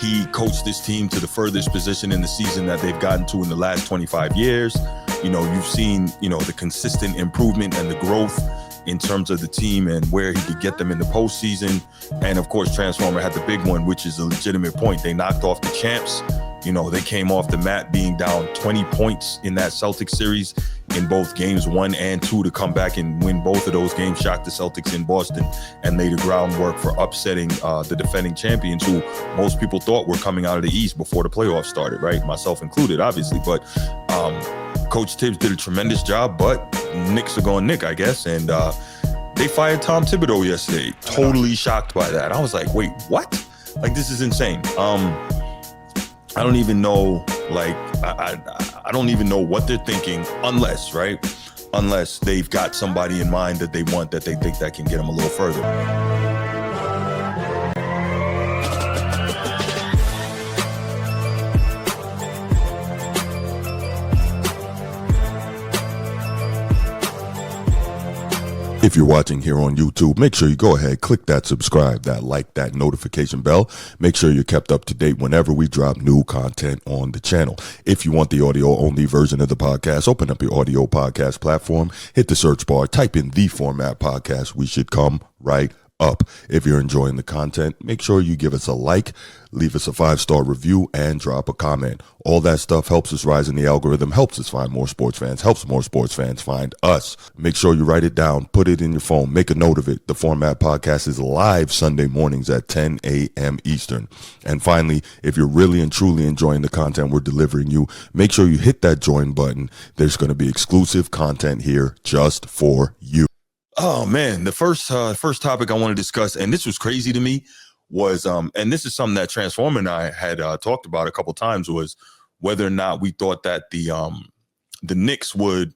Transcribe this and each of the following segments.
he coached this team to the furthest position in the season that they've gotten to in the last 25 years. You've seen, the consistent improvement and the growth in terms of the team and where he could get them in the postseason. And of course, Transformer had the big one, which is a legitimate point. They knocked off the champs. They came off the mat being down 20 points in that Celtics series in both games 1 and 2 to come back and win both of those games, shocked the Celtics in Boston, and laid the groundwork for upsetting the defending champions, who most people thought were coming out of the East before the playoffs started, right? Myself included, obviously. But Coach Tibbs did a tremendous job, but Knicks are going Nick, I guess. And they fired Tom Thibodeau yesterday. Totally shocked by that. I was like, wait, what? Like, this is insane. I don't even know, I don't even know what they're thinking unless they've got somebody in mind that they want, that they think that can get them a little further. If you're watching here on YouTube, make sure you go ahead, click that subscribe, that like, that notification bell. Make sure you're kept up to date whenever we drop new content on the channel. If you want the audio-only version of the podcast, open up your audio podcast platform, hit the search bar, type in The Format Podcast. We should come right up. If you're enjoying the content, make sure you give us a like, leave us a 5-star review, and drop a comment. All that stuff helps us rise in the algorithm, helps us find more sports fans, helps more sports fans find us. Make sure you write it down, put it in your phone, make a note of it. The Format Podcast is live Sunday mornings at 10 a.m. Eastern. And finally, if you're really and truly enjoying the content we're delivering you, make sure you hit that join button. There's going to be exclusive content here just for you. Oh man, the first topic I want to discuss, and this was crazy to me, was and this is something that Transformer and I had talked about a couple times, was whether or not we thought that the Knicks would,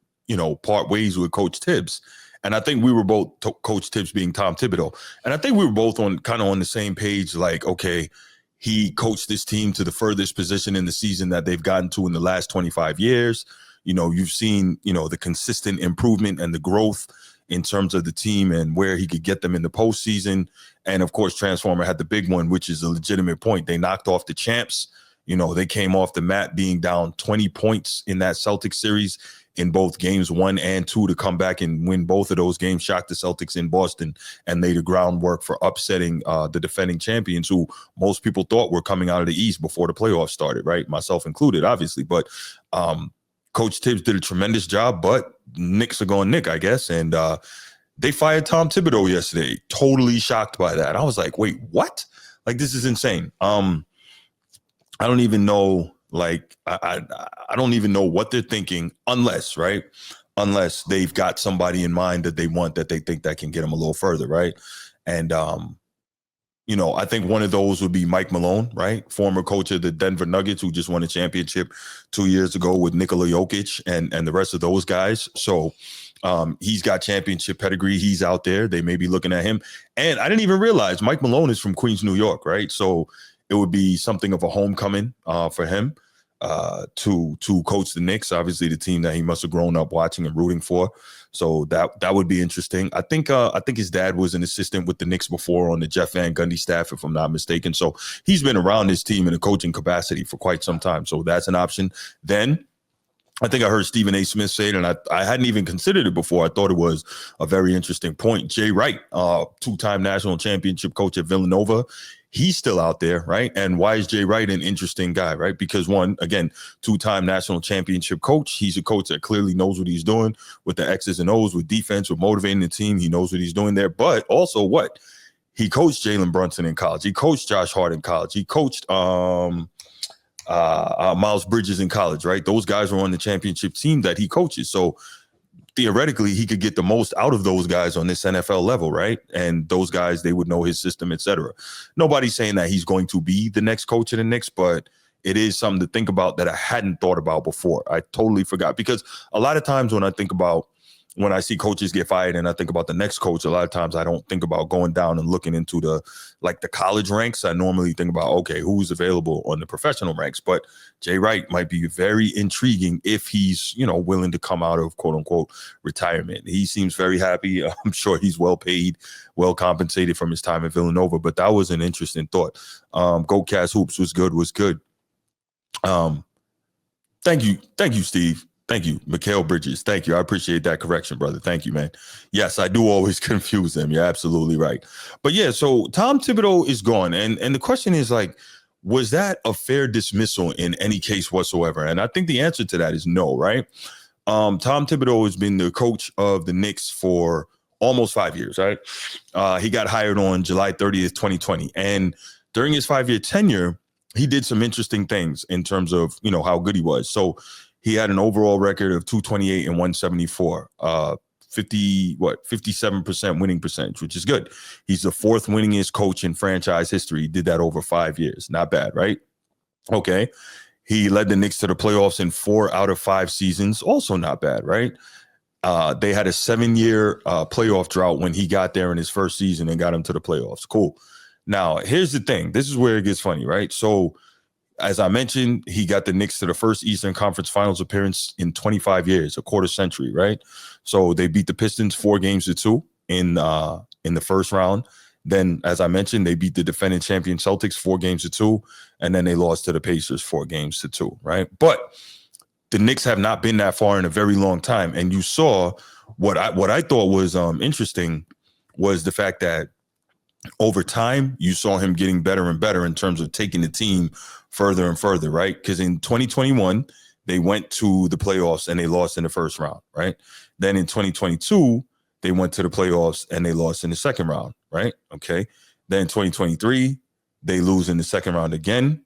part ways with Coach Tibbs. And I think we were both, Coach Tibbs being Tom Thibodeau, and I think we were both on the same page. Like, okay, he coached this team to the furthest position in the season that they've gotten to in the last 25 years. You've seen, the consistent improvement and the growth in terms of the team and where he could get them in the postseason. And of course, Transformer had the big one, which is a legitimate point. They knocked off the champs. They came off the mat being down 20 points in that Celtics series in both games 1 and 2 to come back and win both of those games, shocked the Celtics in Boston, and laid the groundwork for upsetting the defending champions, who most people thought were coming out of the East before the playoffs started, right? Myself included, obviously. But Coach Tibbs did a tremendous job, but Knicks are going Nick, I guess. And they fired Tom Thibodeau yesterday. Totally shocked by that. I was like, wait, what? Like, this is insane. I don't even know, I don't even know what they're thinking unless they've got somebody in mind that they want, that they think that can get them a little further, right? And I think one of those would be Mike Malone, right? Former coach of the Denver Nuggets, who just won a championship 2 years ago with Nikola Jokic and the rest of those guys. So he's got championship pedigree. He's out there. They may be looking at him. And I didn't even realize Mike Malone is from Queens, New York, right? So it would be something of a homecoming for him to coach the Knicks, obviously the team that he must have grown up watching and rooting for. So that would be interesting. I think his dad was an assistant with the Knicks before on the Jeff Van Gundy staff, if I'm not mistaken. So he's been around his team in a coaching capacity for quite some time. So that's an option. Then I think I heard Stephen A. Smith say it, and I hadn't even considered it before. I thought it was a very interesting point. Jay Wright, two-time national championship coach at Villanova, he's still out there, right? And why is Jay Wright an interesting guy, right? Because one, again, two-time national championship coach. He's a coach that clearly knows what he's doing with the X's and O's, with defense, with motivating the team. He knows what he's doing there. But also what? He coached Jalen Brunson in college. He coached Josh Hart in college. He coached Miles Bridges in college, right? Those guys were on the championship team that he coaches. So theoretically, he could get the most out of those guys on this NFL level, right? And those guys, they would know his system, et cetera. Nobody's saying that he's going to be the next coach of the Knicks, but it is something to think about that I hadn't thought about before. I totally forgot, because a lot of times when I think about when I see coaches get fired and I think about the next coach, a lot of times I don't think about going down and looking into the college ranks. I normally think about, okay, who's available on the professional ranks. But Jay Wright might be very intriguing if he's, willing to come out of quote unquote retirement. He seems very happy. I'm sure he's well paid, well compensated from his time at Villanova. But that was an interesting thought. Go Cast Hoops was good. Thank you, Steve. Thank you, Mikhail Bridges. Thank you. I appreciate that correction, brother. Thank you, man. Yes, I do always confuse them. You're absolutely right. But yeah, so Tom Thibodeau is gone. And the question is was that a fair dismissal in any case whatsoever? And I think the answer to that is no, right? Tom Thibodeau has been the coach of the Knicks for almost 5 years, right? He got hired on July 30th, 2020. And during his 5-year tenure, he did some interesting things in terms of, how good he was. So he had an overall record of 228 and 174, 57% winning percentage, which is good. He's the fourth winningest coach in franchise history. He did that over 5 years. Not bad, right? Okay. He led the Knicks to the playoffs in 4 out of 5 seasons. Also not bad, right? They had a 7-year playoff drought when he got there in his first season and got him to the playoffs. Cool. Now, here's the thing. This is where it gets funny, right? So, as I mentioned, he got the Knicks to the first Eastern Conference Finals appearance in 25 years, a quarter century, right? So they beat the Pistons 4-2 in the first round. Then, as I mentioned, they beat the defending champion Celtics 4-2, and then they lost to the Pacers 4-2, right? But the Knicks have not been that far in a very long time. And you saw what I thought was interesting was the fact that over time, you saw him getting better and better in terms of taking the team further and further, right? Because in 2021, they went to the playoffs and they lost in the first round, right? Then in 2022, they went to the playoffs and they lost in the second round, right? Okay. Then 2023, they lose in the second round again.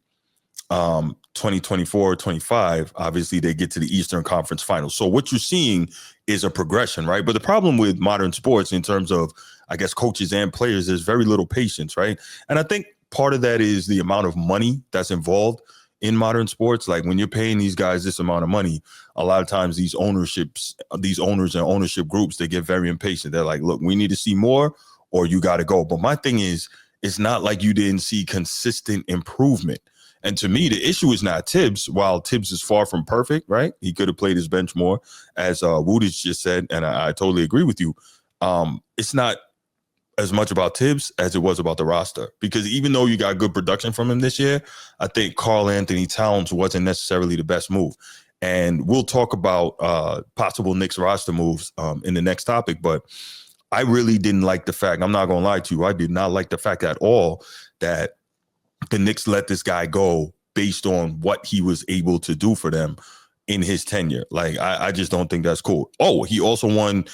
2024, 25, obviously they get to the Eastern Conference Finals. So what you're seeing is a progression, right? But the problem with modern sports in terms of, I guess, coaches and players, there's very little patience, right? And I think part of that is the amount of money that's involved in modern sports. Like when you're paying these guys this amount of money, a lot of times these owners and ownership groups, they get very impatient. They're like, look, we need to see more or you got to go. But my thing is, it's not like you didn't see consistent improvement. And to me, the issue is not Tibbs. While Tibbs is far from perfect, right? He could have played his bench more, as Woodage just said, and I totally agree with you. It's not as much about Tibbs as it was about the roster. Because even though you got good production from him this year, I think Karl Anthony Towns wasn't necessarily the best move. And we'll talk about possible Knicks roster moves in the next topic. But I really didn't like the fact, I'm not going to lie to you, I did not like the fact at all that the Knicks let this guy go based on what he was able to do for them in his tenure. Like, I just don't think that's cool. Oh, he also won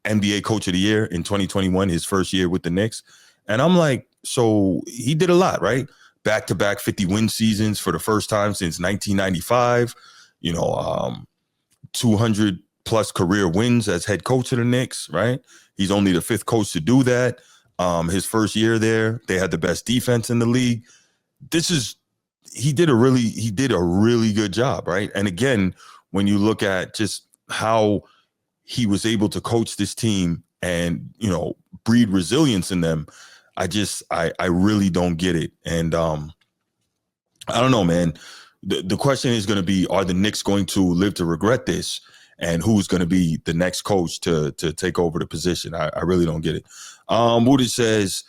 NBA Coach of the Year in 2021, his first year with the Knicks. And I'm like, so he did a lot, right? Back-to-back 50-win seasons for the first time since 1995, 200-plus career wins as head coach of the Knicks, right? He's only the 5th coach to do that. His first year there, they had the best defense in the league. He did a really good job, right? And again, when you look at just how he was able to coach this team and, breed resilience in them, I really don't get it. And I don't know, man. The question is going to be, are the Knicks going to live to regret this? And who's going to be the next coach to take over the position? I really don't get it. Woody says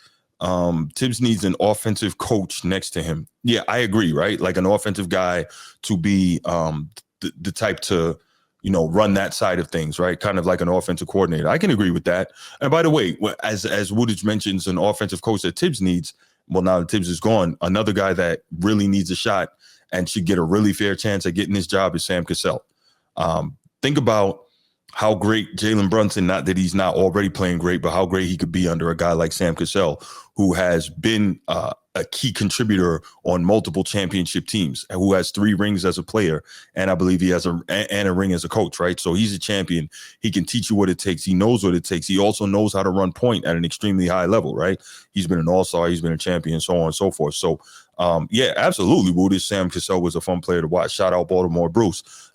Tibbs needs an offensive coach next to him. Yeah, I agree, right? Like an offensive guy to be the type to, run that side of things, right? Kind of like an offensive coordinator. I can agree with that. And by the way, as Woodage mentions, an offensive coach that Tibbs needs, well, now that Tibbs is gone, another guy that really needs a shot and should get a really fair chance at getting his job is Sam Cassell. Think about how great Jalen Brunson, not that he's not already playing great, but how great he could be under a guy like Sam Cassell, who has been a key contributor on multiple championship teams and who has 3 rings as a player. And I believe he has a ring as a coach, right? So he's a champion. He can teach you what it takes. He knows what it takes. He also knows how to run point at an extremely high level, right? He's been an all-star. He's been a champion, so on and so forth. So, yeah, absolutely. Woody, Sam Cassell was a fun player to watch. Shout out Baltimore Bruce.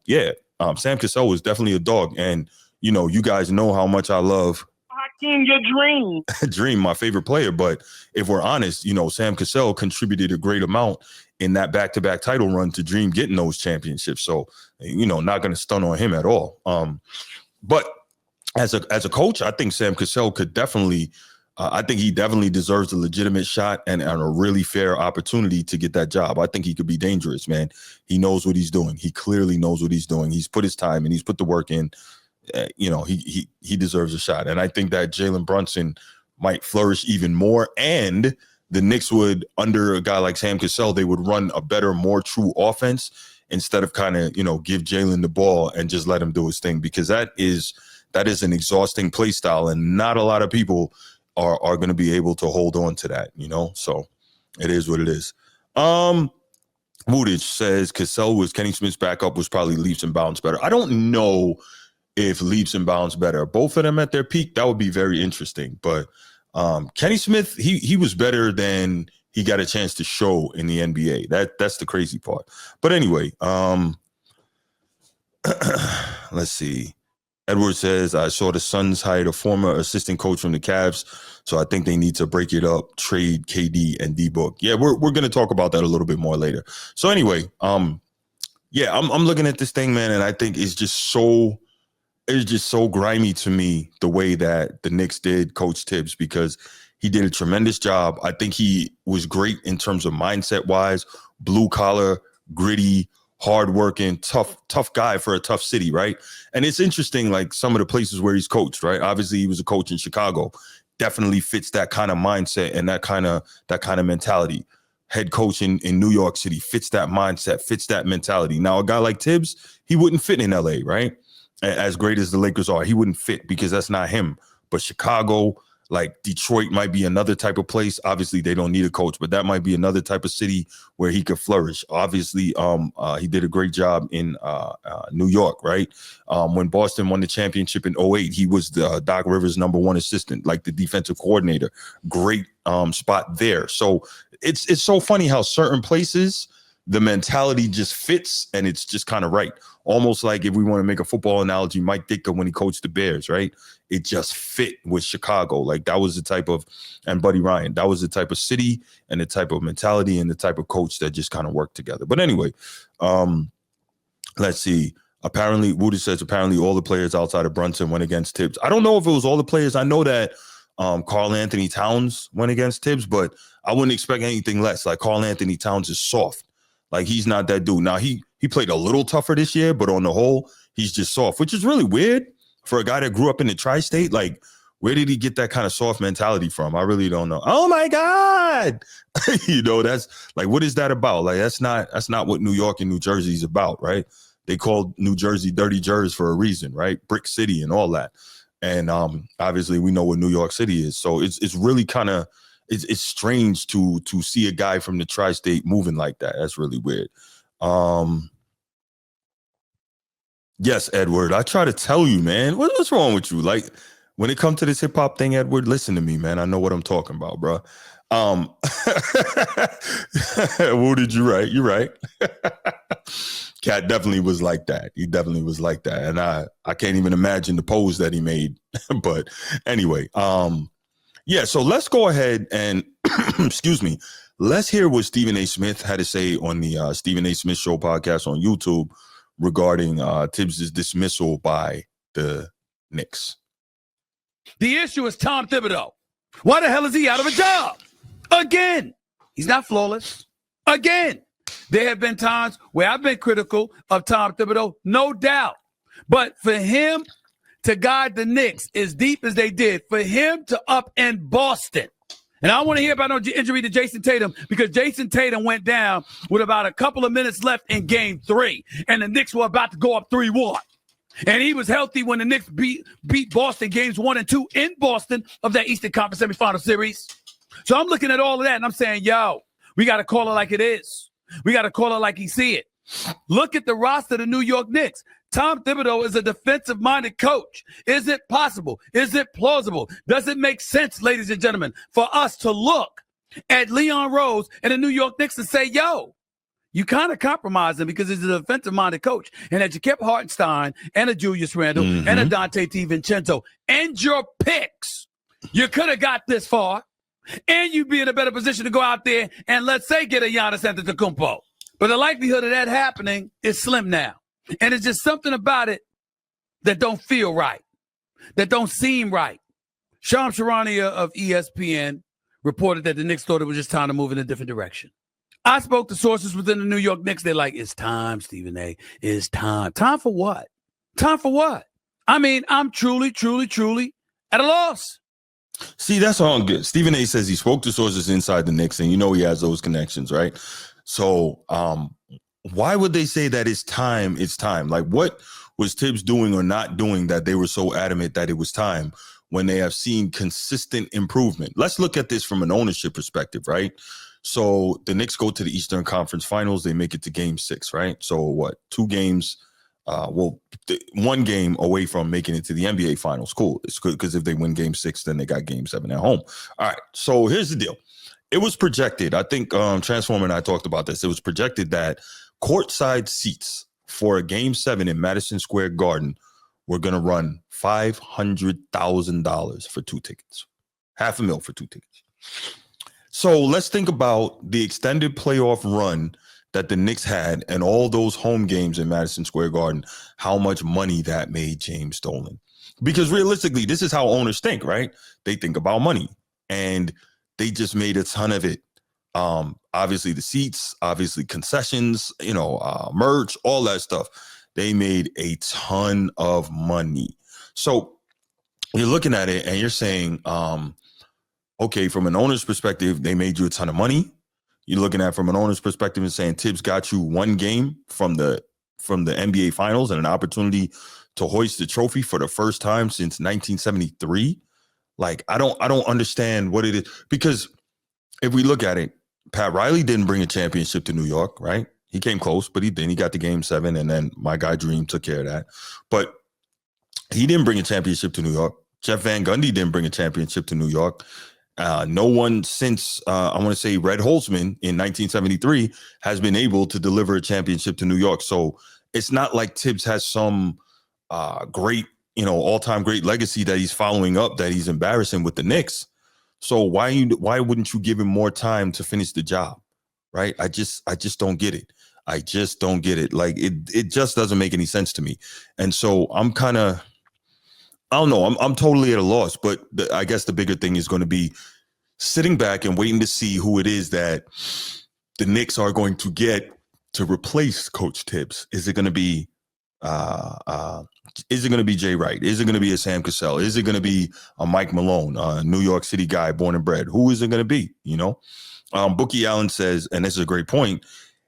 Yeah, Sam Cassell was definitely a dog. And, you guys know how much I love Hakeem, your dream. Dream, my favorite player. But if we're honest, Sam Cassell contributed a great amount in that back-to-back title run to Dream getting those championships. So, not going to stun on him at all. But as a coach, I think Sam Cassell could definitely, I think he definitely deserves a legitimate shot and a really fair opportunity to get that job. I think he could be dangerous, man. He knows what he's doing. He clearly knows what he's doing. He's put his time and he's put the work in. He deserves a shot. And I think that Jalen Brunson might flourish even more. And the Knicks would, under a guy like Sam Cassell, they would run a better, more true offense instead of kind of, give Jalen the ball and just let him do his thing, because that is an exhausting play style, and not a lot of people are going to be able to hold on to that, So it is what it is. Woodage says Cassell was Kenny Smith's backup was probably leaps and bounds better. I don't know if leaps and bounds better. Both of them at their peak, that would be very interesting. But Kenny Smith, he was better than he got a chance to show in the NBA. That's the crazy part. But anyway, let's see. Edward says, I saw the Suns hired a former assistant coach from the Cavs, so I think they need to break it up, trade KD and D-Book. Yeah, we're going to talk about that a little bit more later. So anyway, I'm looking at this thing, man, and I think it's just so grimy to me the way that the Knicks did Coach Tibbs, because he did a tremendous job. I think he was great in terms of mindset-wise, blue-collar, gritty, hardworking, tough guy for a tough city, right? And it's interesting, like some of the places where he's coached, right? Obviously, he was a coach in Chicago. Definitely fits that kind of mindset and that kind of mentality. Head coach in New York City fits that mindset, fits that mentality. Now, a guy like Tibbs, he wouldn't fit in LA, right? As great as the Lakers are, he wouldn't fit because that's not him. But Chicago, like Detroit, might be another type of place. Obviously, they don't need a coach, but that might be another type of city where he could flourish. Obviously, he did a great job in New York, right? When Boston won the championship in 2008, he was the Doc Rivers' #1 assistant, like the defensive coordinator. Great spot there. So it's so funny how certain places the mentality just fits and it's just kind of right. Almost like, if we want to make a football analogy, Mike Ditka when he coached the Bears, right? It just fit with Chicago. Like that was the type of, and Buddy Ryan, that was the type of city and the type of mentality and the type of coach that just kind of worked together. But anyway, let's see. Apparently, Woody says apparently all the players outside of Brunson went against Tibbs. I don't know if it was all the players. I know that Karl Anthony Towns went against Tibbs, but I wouldn't expect anything less. Like Karl Anthony Towns is soft. Like he's not that dude. Now he played a little tougher this year, but on the whole, he's just soft, which is really weird for a guy that grew up in the tri-state. Like, where did he get that kind of soft mentality from? I really don't know. Oh my God. That's like, what is that about? Like, that's not what New York and New Jersey is about, right? They called New Jersey Dirty Jersey for a reason, right? Brick City and all that. And obviously we know what New York City is. So it's really kind of, it's strange to see a guy from the tri-state moving like that. That's really weird. Yes, Edward, I try to tell you, man. What's wrong with you? Like, when it comes to this hip hop thing, Edward, listen to me, man. I know what I'm talking about, bro. What did you write? You're right. Cat definitely was like that. He definitely was like that. And I can't even imagine the pose that he made. But anyway, yeah, so let's go ahead and, excuse me, let's hear what Stephen A. Smith had to say on the Stephen A. Smith Show podcast on YouTube regarding Tibbs' dismissal by the Knicks. The issue is Tom Thibodeau. Why the hell is he out of a job? Again, he's not flawless. Again, there have been times where I've been critical of Tom Thibodeau, no doubt. But for him to guide the Knicks as deep as they did, for him to upend Boston. And I don't want to hear about no injury to Jason Tatum, because Jason Tatum went down with about a couple of minutes left in game 3, and the Knicks were about to go up 3-1. And he was healthy when the Knicks beat Boston games 1 and 2 in Boston of that Eastern Conference semifinal series. So I'm looking at all of that, and I'm saying, yo, we got to call it like it is. We got to call it like he see it. Look at the roster of the New York Knicks. Tom Thibodeau is a defensive-minded coach. Is it possible? Is it plausible? Does it make sense, ladies and gentlemen, for us to look at Leon Rose and the New York Knicks and say, yo, you kind of compromised him because he's a defensive-minded coach, and that you kept Hartenstein and a Julius Randle and a Dante DiVincenzo and your picks, you could have got this far, and you'd be in a better position to go out there and, let's say, get a Giannis Antetokounmpo. But the likelihood of that happening is slim now. And it's just something about it that don't feel right, that don't seem right. Shams Charania of ESPN reported that the Knicks thought it was just time to move in a different direction. I spoke to sources within the New York Knicks. They're like, it's time, Stephen A. It's time. Time for what? Time for what? I mean, I'm truly, truly, truly at a loss. See, that's all good. Stephen A. says he spoke to sources inside the Knicks, and he has those connections, right? So why would they say that it's time? It's time. Like, what was Tibbs doing or not doing that they were so adamant that it was time when they have seen consistent improvement? Let's look at this from an ownership perspective, right? So the Knicks go to the Eastern Conference Finals. They make it to Game 6, right? So what? 2 games, one game away from making it to the NBA Finals. Cool. It's good because if they win Game 6, then they got Game 7 at home. All right. So here's the deal. It was projected. I think Transformer and I talked about this. It was projected that courtside seats for a Game 7 in Madison Square Garden were going to run $500,000 for 2 tickets. $500,000 for 2 tickets. So let's think about the extended playoff run that the Knicks had and all those home games in Madison Square Garden, how much money that made James Dolan. Because realistically, this is how owners think, right? They think about money, and they just made a ton of it. Obviously the seats, obviously concessions, merch, all that stuff. They made a ton of money. So you're looking at it and you're saying, okay, from an owner's perspective, they made you a ton of money. You're looking at it from an owner's perspective and saying Tibbs got you 1 game from the NBA Finals and an opportunity to hoist the trophy for the first time since 1973. Like, I don't understand what it is, because if we look at it, Pat Riley didn't bring a championship to New York, right? He came close, but he didn't. He got to Game 7, and then my guy Dream took care of that. But he didn't bring a championship to New York. Jeff Van Gundy didn't bring a championship to New York. No one since, I want to say, Red Holzman in 1973 has been able to deliver a championship to New York. So it's not like Tibbs has some great, all-time great legacy that he's following up that he's embarrassing with the Knicks. So why wouldn't you give him more time to finish the job, right? I just don't get it. I just don't get it. Like, it just doesn't make any sense to me. And so I'm kind of, I don't know. I'm totally at a loss. But I guess the bigger thing is going to be sitting back and waiting to see who it is that the Knicks are going to get to replace Coach Tibbs. Is it going to be Jay Wright? Is it going to be a Sam Cassell? Is it going to be a Mike Malone, a New York City guy born and bred? Who is it going to be? Bookie Allen says, and this is a great point,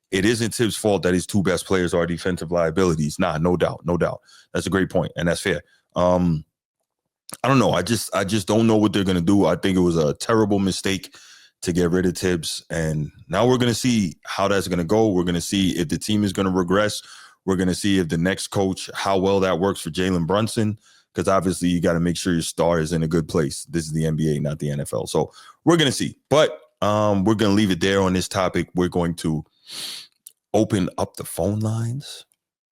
it isn't Tibbs' fault that his 2 best players are defensive liabilities. Nah, no doubt. That's a great point, and that's fair. I don't know. I just don't know what they're going to do. I think it was a terrible mistake to get rid of Tibbs, and now we're going to see how that's going to go. We're going to see if the team is going to regress. We're going to see if the next coach, how well that works for Jalen Brunson, because obviously you got to make sure your star is in a good place. This is the NBA, not the NFL. So we're going to see. But we're going to leave it there on this topic. We're going to open up the phone lines.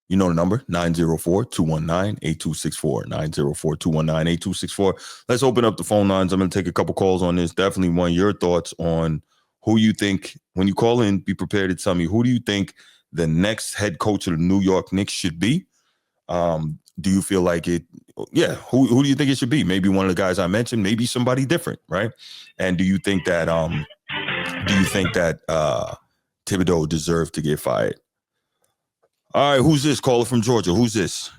You know the number, 904-219-8264, 904-219-8264. Let's open up the phone lines. I'm going to take a couple calls on this. Definitely want your thoughts on who you think, when you call in, be prepared to tell me, who do you think the next head coach of the New York Knicks should be? Do you feel like it? Yeah. Who do you think it should be? Maybe one of the guys I mentioned, maybe somebody different, right? And do you think that Thibodeau deserved to get fired? All right, who's this? Caller from Georgia. Who's this?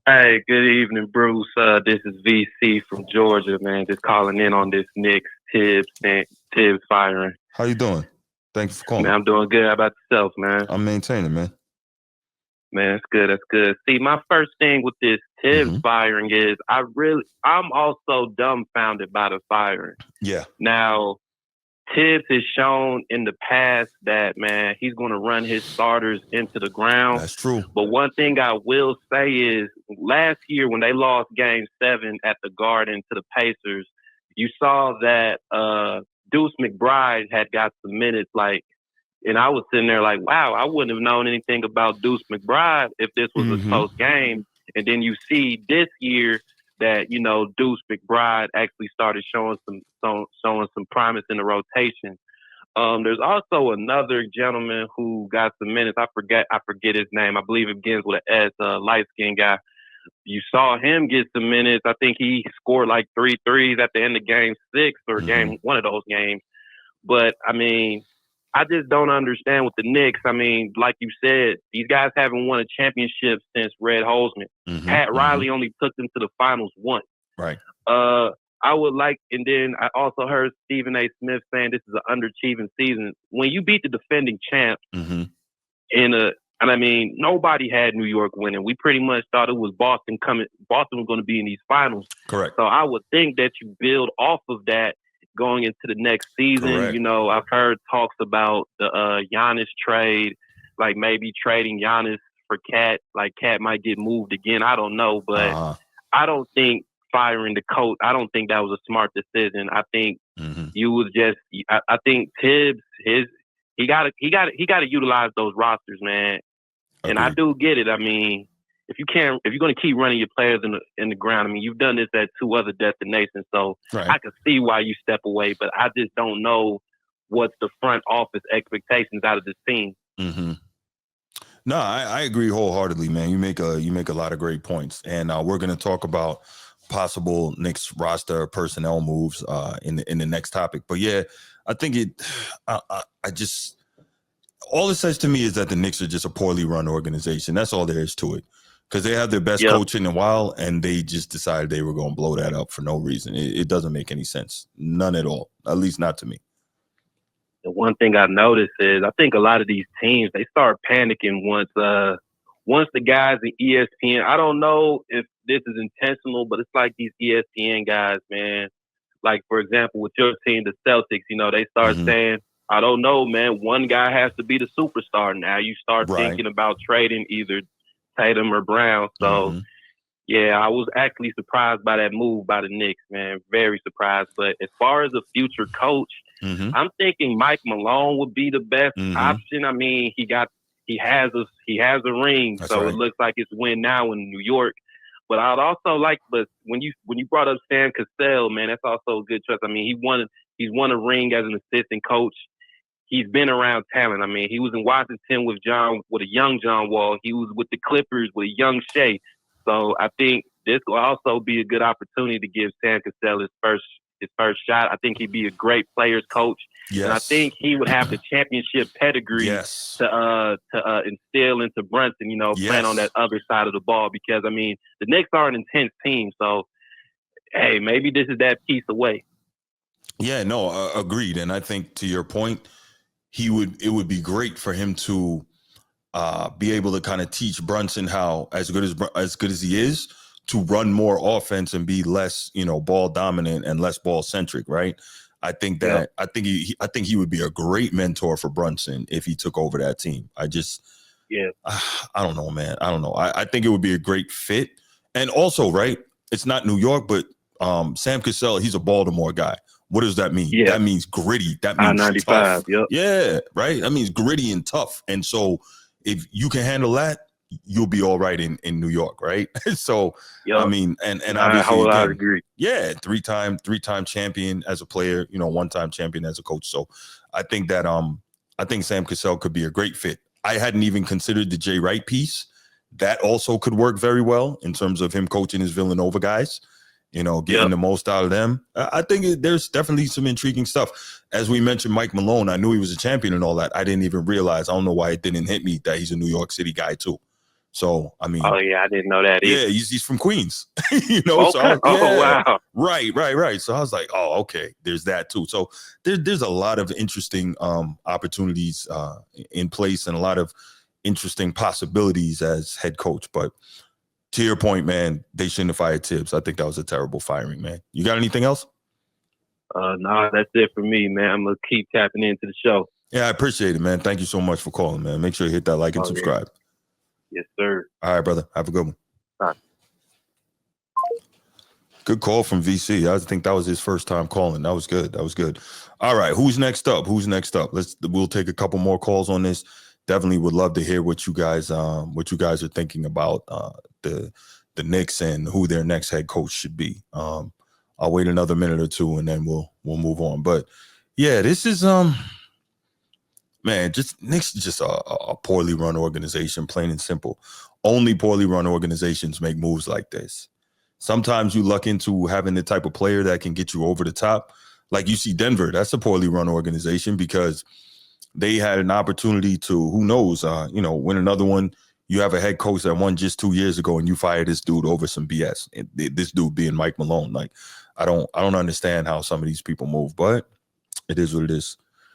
Hey, good evening, Bruce. This is VC from Georgia, man. Just calling in on this Knicks Tibbs firing. How you doing? Thank you for calling. Man, I'm doing good. How about yourself, man? I'm maintaining, man. Man, that's good. That's good. See, my first thing with this Tibbs firing is I'm also dumbfounded by the firing. Yeah. Now, Tibbs has shown in the past that, man, he's going to run his starters into the ground. That's true. But one thing I will say is last year when they lost Game 7 at the Garden to the Pacers, you saw that Deuce McBride had got some minutes like And I was sitting there like, wow, I wouldn't have known anything about Deuce McBride if this was a close game. And then you see this year that, Deuce McBride actually started showing some promise in the rotation. There's also another gentleman who got some minutes. I forget his name. I believe it begins with an S, light-skinned guy. You saw him get some minutes. I think he scored like 3 threes at the end of game 6 or game one of those games. But, I mean, I just don't understand with the Knicks. I mean, like you said, these guys haven't won a championship since Red Holzman. Pat Riley only took them to the finals once. Right. I would like, and then I also heard Stephen A. Smith saying this is an underachieving season. When you beat the defending champ and I mean, nobody had New York winning. We pretty much thought it was Boston coming. Boston was going to be in these finals. Correct. So I would think that you build off of that going into the next season. Correct. I've heard talks about the Giannis trade, like maybe trading Giannis for Cat. Like Cat might get moved again. I don't know, but I don't think firing the coach. I don't think that was a smart decision. I think you was just. I think Tibbs he got to utilize those rosters, man. Agreed. And I do get it. I mean, if you're going to keep running your players in the ground, I mean, you've done this at 2 other destinations, so I can see why you step away. But I just don't know what's the front office expectations out of this team. No, I agree wholeheartedly, man. You make a lot of great points, and we're going to talk about possible Knicks roster personnel moves in the next topic. But yeah, I think I just. All it says to me is that the Knicks are just a poorly run organization. That's all there is to it. Because they have their best coach in a while, and they just decided they were going to blow that up for no reason. It doesn't make any sense. None at all. At least not to me. The one thing I've noticed is I think a lot of these teams, they start panicking once the guys in ESPN, I don't know if this is intentional, but it's like these ESPN guys, man. Like, for example, with your team, the Celtics, they start saying, I don't know, man. One guy has to be the superstar. Now you start thinking about trading either Tatum or Brown. So, yeah, I was actually surprised by that move by the Knicks, man. Very surprised. But as far as a future coach, I'm thinking Mike Malone would be the best option. I mean, he has a ring, That's so right. It looks like it's win now in New York. But I'd also like, when you brought up Sam Cassell, man, that's also a good choice. I mean, he's won a ring as an assistant coach. He's been around talent. I mean, he was in Washington with a young John Wall. He was with the Clippers with a young Shea. So I think this will also be a good opportunity to give Sam Cassell his first shot. I think he'd be a great players coach. Yes. And I think he would have the championship pedigree to instill into Brunson, playing on that other side of the ball. Because, I mean, the Knicks are an intense team. So, hey, maybe this is that piece away. Yeah, no, agreed. And I think to your point, it would be great for him to be able to kind of teach Brunson how, as good as he is, to run more offense and be less, ball dominant and less ball centric, right? I think that I think he would be a great mentor for Brunson if he took over that team. I don't know, man. I don't know. I think it would be a great fit. And also, right, it's not New York, but Sam Cassell, he's a Baltimore guy. What does that mean? Yeah. That means gritty. That means I-95, tough. Yeah, right? That means gritty and tough. And so if you can handle that, you'll be all right in New York, right? So, I mean, and obviously, I agree. Yeah, three-time champion as a player, one-time champion as a coach. So I think that I think Sam Cassell could be a great fit. I hadn't even considered the Jay Wright piece. That also could work very well in terms of him coaching his Villanova guys. Getting the most out of them. I think there's definitely some intriguing stuff. As we mentioned, Mike Malone, I knew he was a champion and all that. I didn't even realize. I don't know why it didn't hit me that he's a New York City guy too. So, I mean. Oh, yeah, I didn't know that either. Yeah, he's from Queens. Okay. So Wow. Right. So I was like, oh, okay, there's that too. So there's a lot of interesting opportunities in place and a lot of interesting possibilities as head coach. But to your point, man, they shouldn't have fired Tibbs. I think that was a terrible firing, man. You got anything else? No, that's it for me, man. I'm going to keep tapping into the show. Yeah, I appreciate it, man. Thank you so much for calling, man. Make sure you hit that like and subscribe. Yes, sir. All right, brother. Have a good one. All right. Good call from VC. I think that was his first time calling. That was good. That was good. All right, who's next up? We'll take a couple more calls on this. Definitely would love to hear what you guys are thinking about the Knicks and who their next head coach should be. I'll wait another minute or two and then we'll move on. But yeah, this is man, Knicks is just a poorly run organization, plain and simple. Only poorly run organizations make moves like this. Sometimes you luck into having the type of player that can get you over the top. Like you see Denver, that's a poorly run organization because they had an opportunity to, who knows, win another one. You have a head coach that won just 2 years ago and you fire this dude over some BS. And this dude being Mike Malone. Like, I don't understand how some of these people move, but it is what it is.